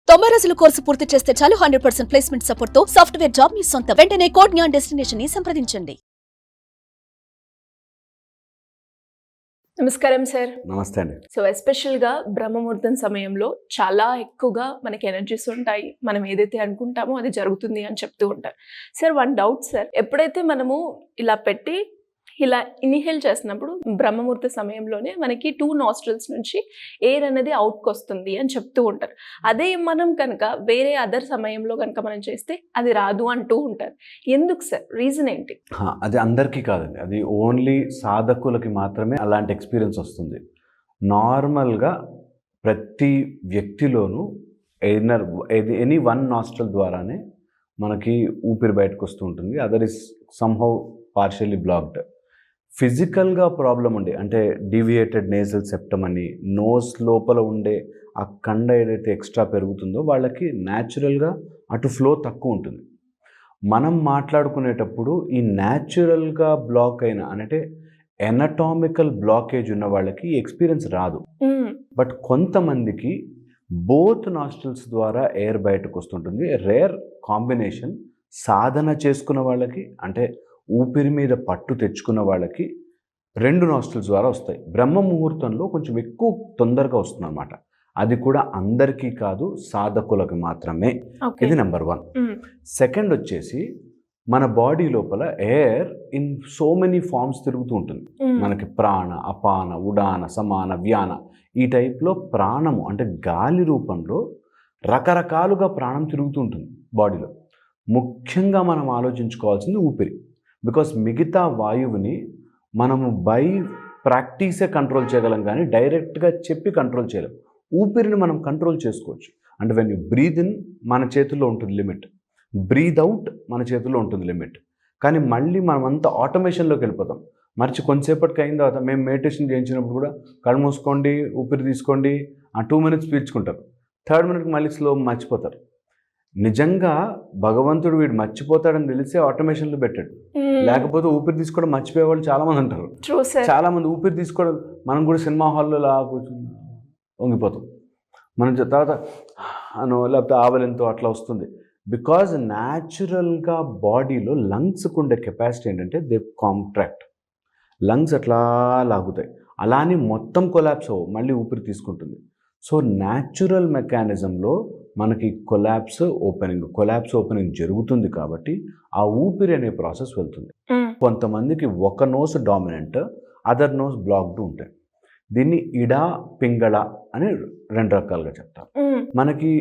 90 రోజుల కోర్సు పూర్తి చేస్తే చాలు 100% ప్లేస్మెంట్ సపోర్ట్ తో సాఫ్ట్వేర్ జాబ్ మీ సొంతం. వెంటనే కోడ్ జ్ఞాన్ డెస్టినేషన్ ని సంప్రదించండి. నమస్కారం సార్. నమస్తే అండి. సో ఎస్పెషల్గా బ్రహ్మముహూర్తం సమయంలో చాలా ఎక్కువగా మనకి ఎనర్జీస్ ఉంటాయి. మనం ఏదైతే అనుకుంటామో అది జరుగుతుంది అని చెప్తూ ఉంటారు. సార్ వన్ డౌట్ సార్, ఎప్పుడైతే మనము ఇలా పెట్టి ఇలా ఇన్హేల్ చేసినప్పుడు బ్రహ్మముహూర్త సమయంలోనే మనకి 2 నాస్ట్రిల్స్ నుంచి ఎయిర్ అనేది అవుట్కి వస్తుంది అని చెప్తూ ఉంటారు. అదే మనం కనుక వేరే అదర్ సమయంలో కనుక మనం చేస్తే అది రాదు అంటూ ఉంటారు. ఎందుకు సార్? రీజన్ ఏంటి? అది అందరికీ కాదండి, అది ఓన్లీ సాధకులకి మాత్రమే అలాంటి ఎక్స్పీరియన్స్ వస్తుంది. నార్మల్గా ప్రతి వ్యక్తిలోనూ ఎనీ వన్ నాస్ట్రల్ ద్వారానే మనకి ఊపిరి బయటకు వస్తూ ఉంటుంది. Other is somehow partially blocked. ఫిజికల్గా ప్రాబ్లం ఉండే, అంటే డీవియేటెడ్ నేజల్ సెప్టమ్ అని, నోస్ లోపల ఉండే ఆ కండ ఏదైతే ఎక్స్ట్రా పెరుగుతుందో వాళ్ళకి న్యాచురల్గా అటు ఫ్లో తక్కువ ఉంటుంది. మనం మాట్లాడుకునేటప్పుడు ఈ న్యాచురల్గా బ్లాక్ అయిన, అంటే ఎనటామికల్ బ్లాకేజ్ ఉన్న వాళ్ళకి ఎక్స్పీరియన్స్ రాదు. బట్ కొంతమందికి బోత్ నాస్ట్రిల్స్ ద్వారా ఎయిర్ బయటకు వస్తుంటుంది. Rare combination. సాధన చేసుకున్న వాళ్ళకి, అంటే ఊపిరి మీద పట్టు తెచ్చుకున్న వాళ్ళకి 2 నాస్ట్రిల్స్ ద్వారా వస్తాయి. బ్రహ్మ ముహూర్తంలో కొంచెం ఎక్కువ తొందరగా వస్తుంది అన్నమాట. అది కూడా అందరికీ కాదు, సాధకులకు మాత్రమే. ఇది నెంబర్ 1. సెకండ్ వచ్చేసి మన బాడీ లోపల air in so many forms తిరుగుతూ ఉంటుంది. మనకి ప్రాణ, అపాన, ఉడాన, సమాన, వ్యాన, ఈ టైప్లో ప్రాణము అంటే గాలి రూపంలో రకరకాలుగా ప్రాణం తిరుగుతూ ఉంటుంది బాడీలో. ముఖ్యంగా మనం ఆలోచించుకోవాల్సింది ఊపిరి. బికాస్ మిగతా వాయువుని మనము బై ప్రాక్టీసే కంట్రోల్ చేయగలం, కానీ డైరెక్ట్గా చెప్పి కంట్రోల్ చేయలేం. ఊపిరిని మనం కంట్రోల్ చేసుకోవచ్చు. అంటే వెన్ యూ బ్రీద్ ఇన్ మన చేతుల్లో ఉంటుంది లిమిట్, బ్రీద్ అవుట్ మన చేతుల్లో ఉంటుంది లిమిట్. కానీ మళ్ళీ మనం అంతా ఆటోమేషన్లోకి వెళ్ళిపోతాం. కొంతసేపటికి అయిన తర్వాత మేము మెడిటేషన్ చేయించినప్పుడు కూడా కళ్ళు మూసుకోండి, ఊపిరి తీసుకోండి, ఆ 2 minutes పీల్చుకుంటారు. 3rd minute మళ్ళీ స్లో మర్చిపోతారు. నిజంగా భగవంతుడు వీడు మర్చిపోతాడని తెలిసే ఆటోమేషన్లో పెట్టాడు. లేకపోతే ఊపిరి తీసుకోవడం మర్చిపోయే వాళ్ళు చాలామంది ఉంటారు. చాలామంది ఊపిరి తీసుకోవడం, మనం కూడా సినిమా హాల్లో లా కూర్చొని వంగిపోతాం. మనం తర్వాత లేకపోతే ఆవలింతో అట్లా వస్తుంది. బికాజ్ న్యాచురల్గా బాడీలో లంగ్స్కి ఉండే కెపాసిటీ ఏంటంటే దే కాంట్రాక్ట్. లంగ్స్ అట్లా లాగుతాయి. అలానే మొత్తం కొలాప్స్ అవ్వవు, మళ్ళీ ఊపిరి తీసుకుంటుంది. సో న్యాచురల్ మెకానిజంలో మనకి కొలాప్స్ ఓపెనింగ్ జరుగుతుంది. కాబట్టి ఆ ఊపిరి అనే ప్రాసెస్ వెళ్తుంది. కొంతమందికి ఒక nose dominant, other nose blocked ఉంటాయి. దీన్ని ఇడా, పింగళ అని 2 రకాలుగా చెప్తారు. మనకి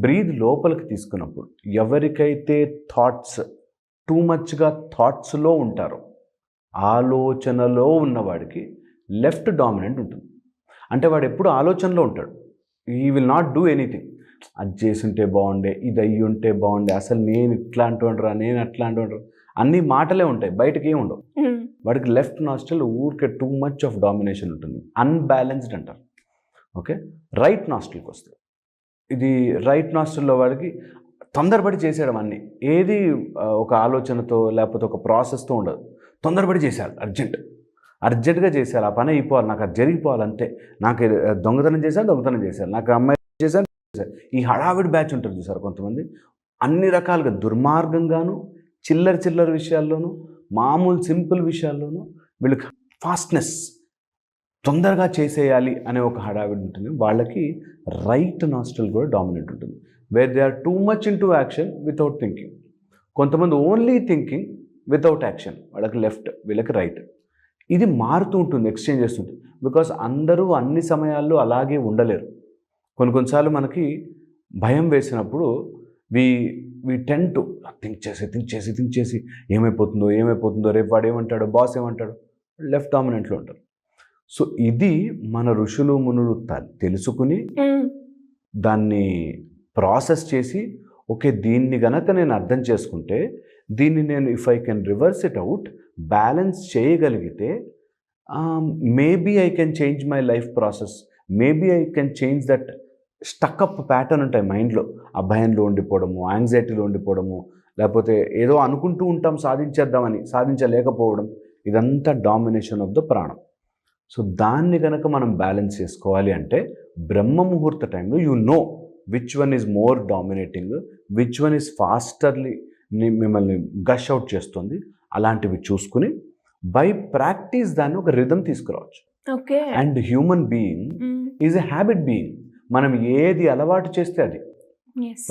బ్రీద్ లోపలికి తీసుకున్నప్పుడు ఎవరికైతే థాట్స్ టూ మచ్గా థాట్స్లో ఉంటారో, ఆలోచనలో ఉన్నవాడికి లెఫ్ట్ డామినెంట్ ఉంటుంది. అంటే వాడు ఎప్పుడు ఆలోచనలో ఉంటాడు. ఈ విల్ నాట్ డూ ఎనీథింగ్. అది చేసుంటే బాగుండే, ఇది అయ్యి ఉంటే బాగుండే, అసలు నేను ఇట్లా అంటుండ్రా, నేను అట్లా అంటుండ్రా, అన్ని మాటలే ఉంటాయి, బయటకి ఏమి ఉండవు. వాడికి లెఫ్ట్ నాస్ట్రిల్ ఊరికే టూ మచ్ ఆఫ్ డామినేషన్ ఉంటుంది, అన్బ్యాలెన్స్డ్ అంటారు. ఓకే, రైట్ నాస్ట్రిల్కి వస్తుంది. ఇది రైట్ నాస్ట్రిల్లో వాడికి తొందరపడి చేసేయడం, అన్నీ ఏది ఒక ఆలోచనతో లేకపోతే ఒక ప్రాసెస్తో ఉండదు. తొందరపడి చేసేయాలి, అర్జెంటుగా చేసేయాలి, ఆ పని అయిపోవాలి, నాకు అది జరిగిపోవాలి అంతే. నాకు దొంగతనం చేశాను, నాకు అమ్మాయి చేశాను. ఈ హడావిడి బ్యాచ్ ఉంటుంది చూసారు కొంతమంది, అన్ని రకాలుగా దుర్మార్గంగాను, చిల్లర విషయాల్లోనూ, మామూలు సింపుల్ విషయాల్లోనూ వీళ్ళకి ఫాస్ట్నెస్, తొందరగా చేసేయాలి అనే ఒక హడావిడి ఉంటుంది. వాళ్ళకి రైట్ నాస్ట్రిల్ కూడా డామినెంట్ ఉంటుంది. Where they are too much into action without thinking. కొంతమంది ఓన్లీ థింకింగ్ వితౌట్ యాక్షన్, వాళ్ళకి లెఫ్ట్, వీళ్ళకి రైట్. ఇది మారుతూ ఉంటుంది, ఎక్స్చేంజ్ చేస్తుంటుంది. బికాస్ అందరూ అన్ని సమయాల్లో అలాగే ఉండలేరు. కొన్నిసార్లు మనకి భయం వేసినప్పుడు వి టెన్ టు థింక్ చేసి ఏమైపోతుందో, రేపు వాడు ఏమంటాడో, బాస్ ఏమంటాడో, లెఫ్ట్ డామినెంట్లో ఉంటారు. సో ఇది మన ఋషులు మునులు తెలుసుకుని దాన్ని ప్రాసెస్ చేసి, ఓకే దీన్ని గనక నేను అర్థం చేసుకుంటే, దీన్ని నేను if I can reverse it out, balance చేయగలిగితే, maybe I can change my life process, maybe I can change that stuck up pattern ఉంటాయి మైండ్లో. ఆ భయంలో ఉండిపోవడము, యాంగ్జైటీలో ఉండిపోవడము, లేకపోతే ఏదో అనుకుంటూ ఉంటాం సాధించేద్దామని, సాధించలేకపోవడం, ఇదంతా డామినేషన్ ఆఫ్ ద ప్రాణం. సో దాన్ని కనుక మనం బ్యాలెన్స్ చేసుకోవాలి అంటే బ్రహ్మ ముహూర్త టైంలో which one is more dominating, which one is fasterly మిమ్మల్ని గష్ అవుట్ చేస్తుంది, అలాంటివి చూసుకుని బై ప్రాక్టీస్ దాన్ని ఒక రిథం తీసుకురావచ్చు. Okay. And human being is a habit being. మనం ఏది అలవాటు చేస్తే అది.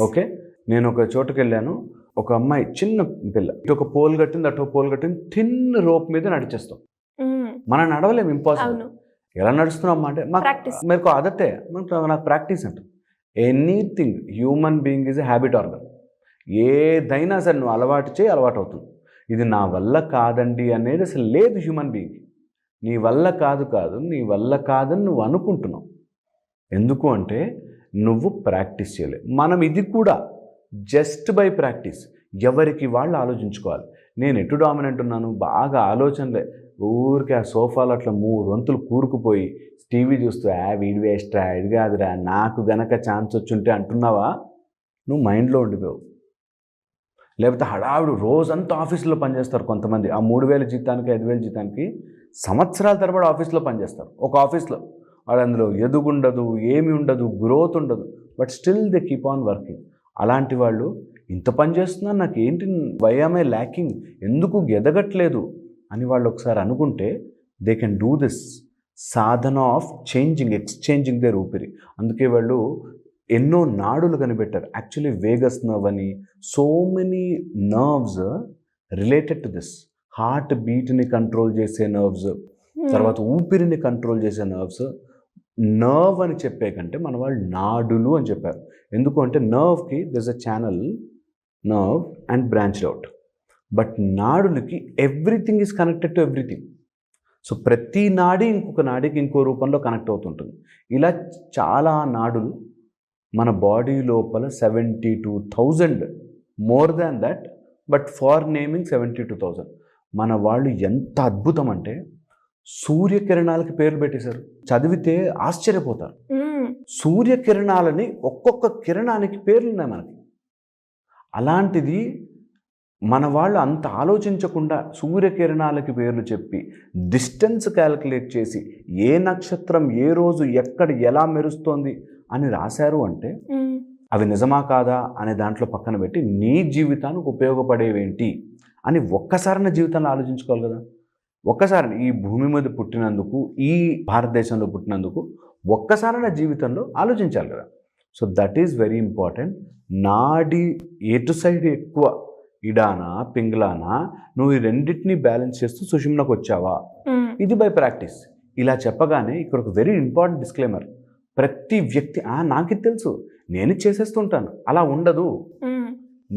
ఓకే, నేను ఒక చోటుకి వెళ్ళాను, ఒక అమ్మాయి చిన్న పిల్ల ఇటు ఒక పోల్ కట్టింది, అటు పోల్ కట్టింది, థిన్ రోప్ మీద నడిచేస్తాం. మనం నడవలేము, ఇంపాసిబుల్. ఎలా నడుస్తున్నాం అంటే మీకు ఆదతే, నాకు ప్రాక్టీస్ అంట. Anything human being is a habit organ. ఏదైనా సరే నువ్వు అలవాటు చేయి, అలవాటు అవుతుంది. ఇది నా వల్ల కాదండి అనేది అసలు లేదు హ్యూమన్ బీయింగ్. నీ వల్ల కాదు, నీ వల్ల కాదని నువ్వు అనుకుంటున్నావు. ఎందుకు అంటే నువ్వు ప్రాక్టీస్ చేయలేదు. మనం ఇది కూడా జస్ట్ బై ప్రాక్టీస్ ఎవరికి వాళ్ళు ఆలోచించుకోవాలి. నేను ఎటు డామినెంట్ ఉన్నాను, బాగా ఆలోచనలే, ఊరికే ఆ సోఫాలో అట్లా 3 వంతులు కూరుకుపోయి టీవీ చూస్తూ వీడి వేస్ట్రా, ఇది కాదురా, నాకు గనక ఛాన్స్ వచ్చుంటే అంటున్నావా, నువ్వు మైండ్లో ఉండిపోవు. లేకపోతే హడావుడు రోజంతా ఆఫీసులో పనిచేస్తారు కొంతమంది. ఆ 3,000 జీతానికి 5,000 జీతానికి సంవత్సరాల తరబడి ఆఫీస్లో పనిచేస్తారు. ఒక ఆఫీస్లో వాడు అందులో ఎదుగుండదు, ఏమి ఉండదు, గ్రోత్ ఉండదు, but still they keep on working. అలాంటి వాళ్ళు ఇంత పని చేస్తున్నా నాకు ఏంటి, వై యామ్ ఐ ల్యాకింగ్, ఎందుకు ఎదగట్లేదు అని వాళ్ళు ఒకసారి అనుకుంటే దే కెన్ డూ దిస్ సాధన ఆఫ్ ఎక్స్చేంజింగ్ దేర్ ఊపిరి. అందుకే వాళ్ళు ఎన్నో నాడులు కనిపెట్టారు. యాక్చువల్లీ వేగస్ నర్వ్ అని, so many nerves related to this. Heart బీట్ని కంట్రోల్ చేసే నర్వ్స్, తర్వాత ఊపిరిని కంట్రోల్ చేసే నర్వ్స్. నర్వ్ అని చెప్పే కంటే మన వాళ్ళు నాడులు అని చెప్పారు. ఎందుకు అంటే నర్వ్కి this a channel nerve and branched out, but నాడులకి everything is connected to everything. So ప్రతి నాడి ఇంకొక నాడికి ఇంకో రూపంలో కనెక్ట్ అవుతుంటుంది. ఇలా చాలా నాడులు మన బాడీ లోపల 72,000, more than that, but for naming 72,000. మన వాళ్ళు ఎంత అద్భుతం అంటే సూర్యకిరణాలకి పేర్లు పెట్టేశారు. చదివితే ఆశ్చర్యపోతారు. సూర్యకిరణాలని ఒక్కొక్క కిరణానికి పేర్లు ఉన్నాయి మనకి. అలాంటిది మన వాళ్ళు అంత ఆలోచించకుండా సూర్యకిరణాలకి పేర్లు చెప్పి డిస్టెన్స్ క్యాలిక్యులేట్ చేసి ఏ నక్షత్రం ఏ రోజు ఎక్కడ ఎలా మెరుస్తోంది అని రాశారు అంటే అవి నిజమా కాదా అనే దాంట్లో పక్కన పెట్టి నీ జీవితానికి ఉపయోగపడేవేంటి అని ఒక్కసారి నా జీవితంలో ఆలోచించుకోవాలి కదా. ఒక్కసారి ఈ భూమి మీద పుట్టినందుకు, ఈ భారతదేశంలో పుట్టినందుకు ఒక్కసారి నా జీవితంలో ఆలోచించాలి కదా. So that is very important. నాడి ఎటు సైడ్ ఎక్కువ, ఇడానా పింగళానా, నువ్వు ఈ రెండింటినీ బ్యాలెన్స్ చేస్తూ సుషుమ్నకు వచ్చావా, ఇది బై ప్రాక్టీస్. ఇలా చెప్పగానే ఇక్కడ ఒక వెరీ ఇంపార్టెంట్ డిస్క్లైమర్. ప్రతి వ్యక్తి నాకు తెలుసు, నేను చేసేస్తుంటాను, అలా ఉండదు.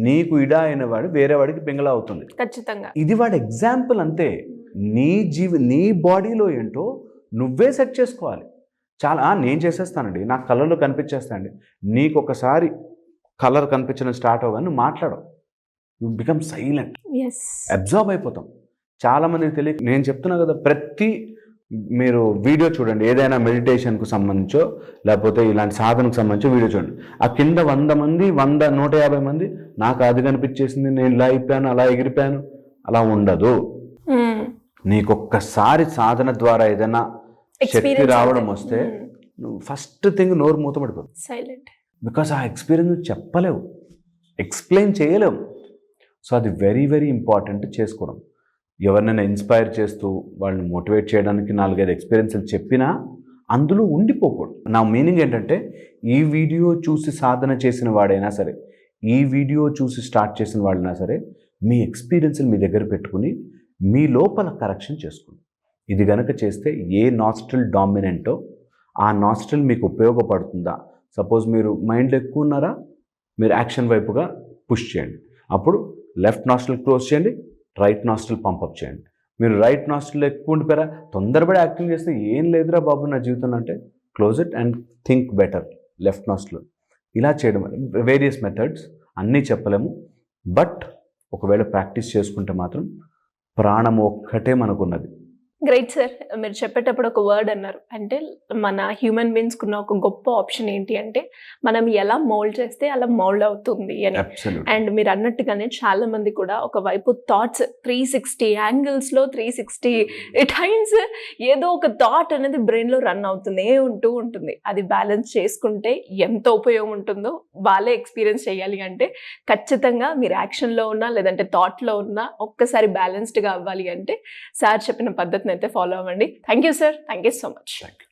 నీకు ఇడా అయిన వాడు వేరే వాడికి పింగళ అవుతుంది ఖచ్చితంగా. ఇది వాడి ఎగ్జాంపుల్ అంతే. నీ బాడీలో ఏంటో నువ్వే సెట్ చేసుకోవాలి. చాలా నేను చేసేస్తానండి, నాకు కలర్లో కనిపించేస్తానండి. నీకు ఒకసారి కలర్ కనిపించడం స్టార్ట్ అవ్వగానే నువ్వు మాట్లాడవు, యూ బికమ్ సైలెంట్, అబ్జార్బ్ అయిపోతాం. చాలామందికి తెలియక నేను చెప్తున్నా కదా, ప్రతి మీరు వీడియో చూడండి, ఏదైనా మెడిటేషన్కు సంబంధించో లేకపోతే ఇలాంటి సాధనకు సంబంధించో వీడియో చూడండి. ఆ కింద 100 మంది 150 మంది నాకు అది కనిపించేసింది, నేను ఇలా అయిపోయాను, అలా ఎగిరిపోయాను, అలా ఉండదు. నీకొక్కసారి సాధన ద్వారా ఏదైనా శక్తి రావడం వస్తే నువ్వు ఫస్ట్ థింగ్ నోరు మూతపడిపోదు, సైలెంట్. బికాస్ ఆ ఎక్స్పీరియన్స్ చెప్పలేవు, ఎక్స్ప్లెయిన్ చేయలేవు. సో అది వెరీ వెరీ ఇంపార్టెంట్ చేసుకోవడం. ఎవరినైనా ఇన్స్పైర్ చేస్తూ వాళ్ళని మోటివేట్ చేయడానికి 4-5 ఎక్స్పీరియన్స్లు చెప్పినా అందులో ఉండిపోకూడదు. నా మీనింగ్ ఏంటంటే ఈ వీడియో చూసి సాధన చేసిన వాడైనా సరే, ఈ వీడియో చూసి స్టార్ట్ చేసిన వాళ్ళైనా సరే, మీ ఎక్స్పీరియన్స్ని మీ దగ్గర పెట్టుకుని మీ లోపల కరెక్షన్ చేసుకోండి. ఇది గనక చేస్తే ఏ నాస్ట్రిల్ డామినెంటో ఆ నాస్ట్రిల్ మీకు ఉపయోగపడుతుందా. సపోజ్ మీరు మైండ్లో ఎక్కువ ఉన్నారా, మీరు యాక్షన్ వైపుగా పుష్ చేయండి. అప్పుడు లెఫ్ట్ నాస్ట్రిల్ క్లోజ్ చేయండి, రైట్ నాస్ట్రిల్ పంపప్ చేయండి. మీరు రైట్ నాస్ట్రిల్ ఎక్కువ ఉండిపోయారా, తొందరపడి యాక్టింగ్ చేస్తే ఏం లేదురా బాబు నా జీవితంలో అంటే close it and think better, left nostril. ఇలా చేయడం వేరియస్ మెథడ్స్ అన్నీ చెప్పలేము, బట్ ఒకవేళ ప్రాక్టీస్ చేసుకుంటే మాత్రం ప్రాణం ఒక్కటే మనకున్నది. Great sir. మీరు చెప్పేటప్పుడు ఒక వర్డ్ అన్నారు. అంటే మన హ్యూమన్ బీయింగ్స్‌కున్న ఒక గొప్ప ఆప్షన్ ఏంటి అంటే, మనం ఎలా మోల్డ్ చేస్తే అలా మోల్డ్ అవుతుంది అని. అబ్సల్యూట్. అండ్ మీరు అన్నట్టుగానే చాలా మంది కూడా ఒకవైపు థాట్స్ 360 యాంగిల్స్‌లో 360 టైమ్స్ ఏదో ఒక థాట్ అనేది బ్రెయిన్‌లో రన్ అవుతూనే ఉంటుంది. అది బ్యాలెన్స్ చేసుకుంటే ఎంత ఉపయోగం ఉంటుందో వాళ్ళే ఎక్స్‌పీరియన్స్ చేయాలి. అంటే ఖచ్చితంగా మీరు యాక్షన్‌లో ఉన్నా లేదంటే థాట్‌లో ఉన్నా ఒక్కసారి బ్యాలెన్స్డ్‌గా అవ్వాలి అంటే సార్ చెప్పిన పద్ధతిని అయితే ఫాలో అవ్వండి. Thank you sir. Thank you so much. Thank you.